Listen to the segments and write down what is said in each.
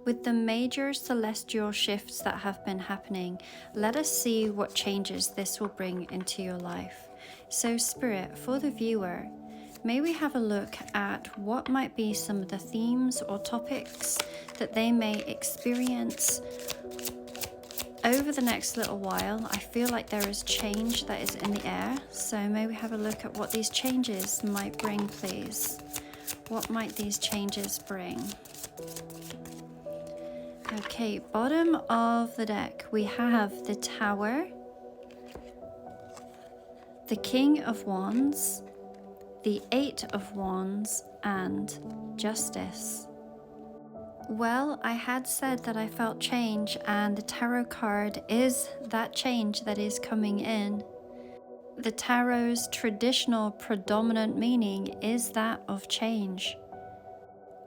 With the major celestial shifts that have been happening, let us see what changes this will bring into your life. So, Spirit, for the viewer, may we have a look at what might be some of the themes or topics that they may experience over the next little while. I feel like there is change that is in the air, so may we have a look at what these changes might bring, please. What might these changes bring? Okay, bottom of the deck, we have the Tower, the King of Wands, the Eight of Wands, and Justice. Well, I had said that I felt change, and the tarot card is that change that is coming in. The tarot's traditional predominant meaning is that of change.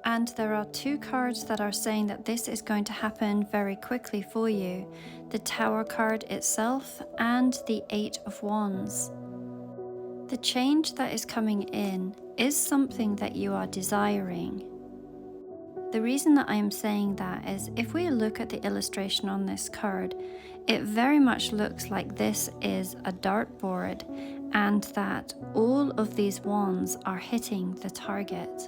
And there are two cards that are saying that this is going to happen very quickly for you. The Tower card itself and the Eight of Wands. The change that is coming in is something that you are desiring. The reason that I am saying that is if we look at the illustration on this card, it very much looks like this is a dartboard and that all of these wands are hitting the target.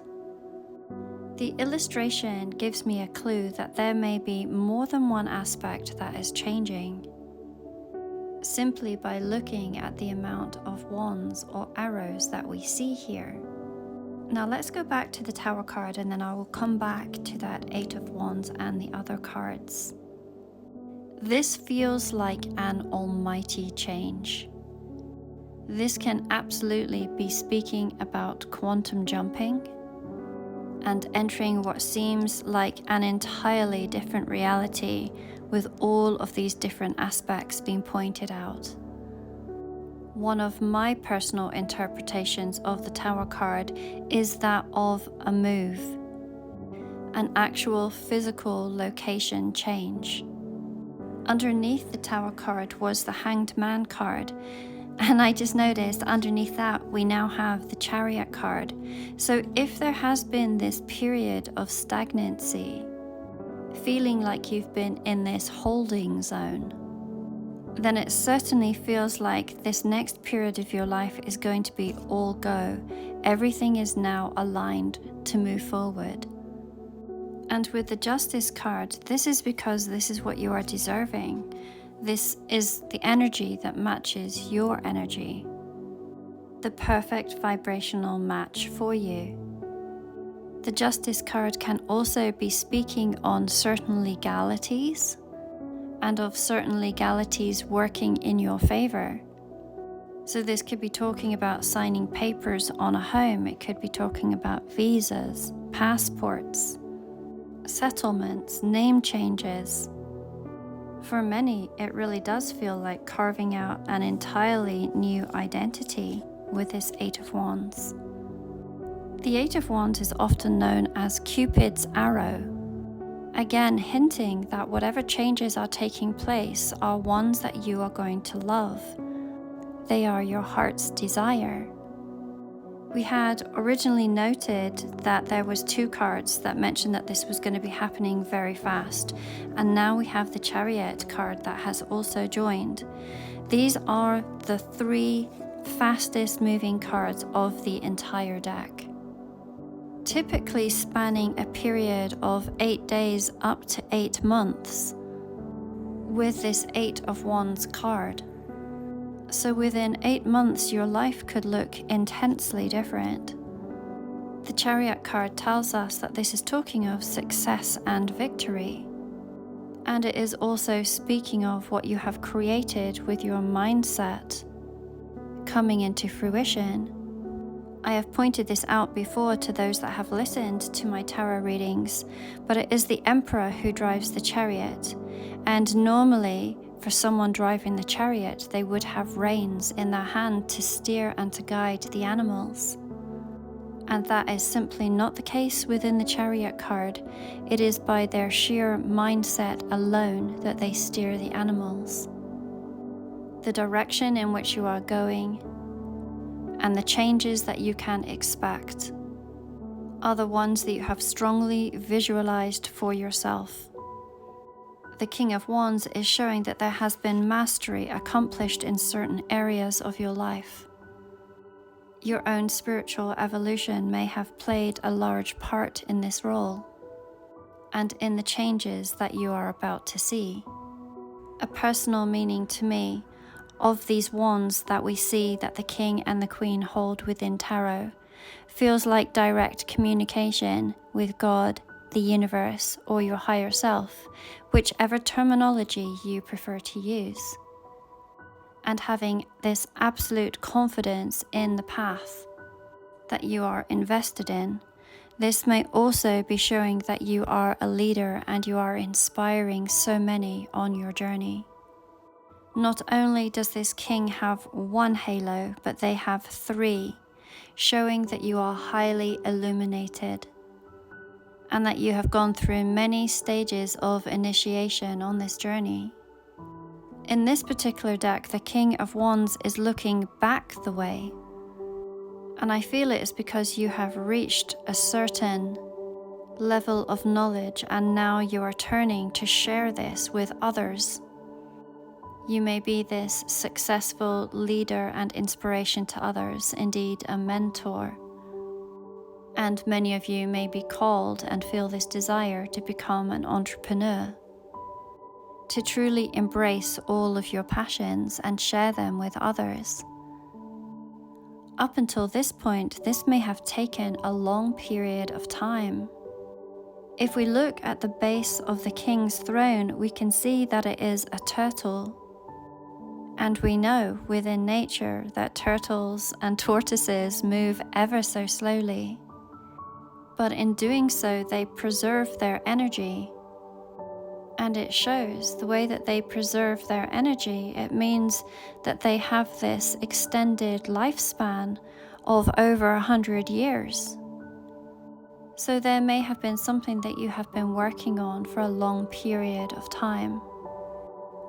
The illustration gives me a clue that there may be more than one aspect that is changing, simply by looking at the amount of wands or arrows that we see here. Now let's go back to the Tower card, and then I will come back to that Eight of Wands and the other cards. This feels like an almighty change. This can absolutely be speaking about quantum jumping and entering what seems like an entirely different reality with all of these different aspects being pointed out. One of my personal interpretations of the Tower card is that of a move, an actual physical location change. Underneath the Tower card was the Hanged Man card, and I just noticed underneath that we now have the Chariot card. So if there has been this period of stagnancy, feeling like you've been in this holding zone, then it certainly feels like this next period of your life is going to be all go. Everything is now aligned to move forward. And with the Justice card, this is because this is what you are deserving. This is the energy that matches your energy. The perfect vibrational match for you. The Justice card can also be speaking on certain legalities and of certain legalities working in your favor. So this could be talking about signing papers on a home. It could be talking about visas, passports, settlements, name changes. For many, it really does feel like carving out an entirely new identity with this Eight of Wands. The Eight of Wands is often known as Cupid's arrow, again hinting that whatever changes are taking place are ones that you are going to love. They are your heart's desire. We had originally noted that there was two cards that mentioned that this was going to be happening very fast, and now we have the Chariot card that has also joined. These are the three fastest moving cards of the entire deck, typically spanning a period of 8 days up to 8 months with this Eight of Wands card. So within 8 months, your life could look intensely different. The Chariot card tells us that this is talking of success and victory. And it is also speaking of what you have created with your mindset coming into fruition. I have pointed this out before to those that have listened to my tarot readings, but it is the Emperor who drives the chariot. And normally, for someone driving the chariot, they would have reins in their hand to steer and to guide the animals. And that is simply not the case within the Chariot card. It is by their sheer mindset alone that they steer the animals. The direction in which you are going and the changes that you can expect are the ones that you have strongly visualized for yourself. The King of Wands is showing that there has been mastery accomplished in certain areas of your life. Your own spiritual evolution may have played a large part in this role and in the changes that you are about to see. A personal meaning to me of these wands that we see that the King and the Queen hold within tarot feels like direct communication with God, the universe, or your higher self, whichever terminology you prefer to use. And having this absolute confidence in the path that you are invested in, this may also be showing that you are a leader and you are inspiring so many on your journey. Not only does this king have one halo, but they have three, showing that you are highly illuminated and that you have gone through many stages of initiation on this journey. In this particular deck, the King of Wands is looking back the way, and I feel it is because you have reached a certain level of knowledge and now you are turning to share this with others. You may be this successful leader and inspiration to others, indeed a mentor. And many of you may be called and feel this desire to become an entrepreneur, to truly embrace all of your passions and share them with others. Up until this point, this may have taken a long period of time. If we look at the base of the King's throne, we can see that it is a turtle. And we know within nature that turtles and tortoises move ever so slowly. But in doing so, they preserve their energy. And it shows the way that they preserve their energy. It means that they have this extended lifespan of over 100 years. So there may have been something that you have been working on for a long period of time.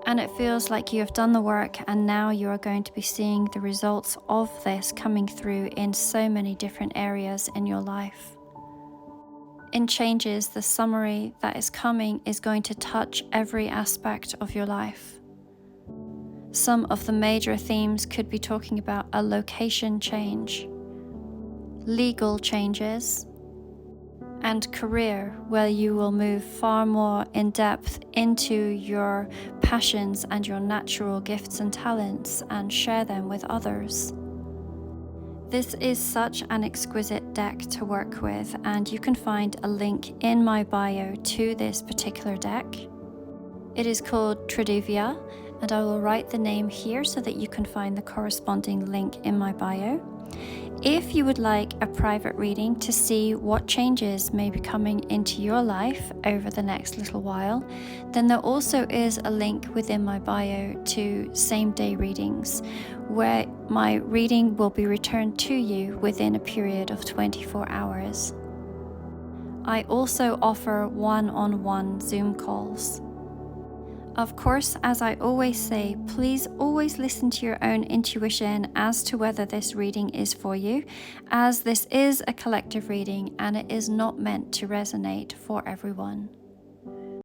And it feels like you have done the work and now you are going to be seeing the results of this coming through in so many different areas in your life. In changes, the summary that is coming is going to touch every aspect of your life. Some of the major themes could be talking about a location change, legal changes, and career, where you will move far more in depth into your passions and your natural gifts and talents and share them with others. This is such an exquisite deck to work with, and you can find a link in my bio to this particular deck. It is called Triduvia, and I will write the name here so that you can find the corresponding link in my bio. If you would like a private reading to see what changes may be coming into your life over the next little while, then there also is a link within my bio to same-day readings, where my reading will be returned to you within a period of 24 hours. I also offer one-on-one Zoom calls. Of course, as I always say, please always listen to your own intuition as to whether this reading is for you, as this is a collective reading and it is not meant to resonate for everyone.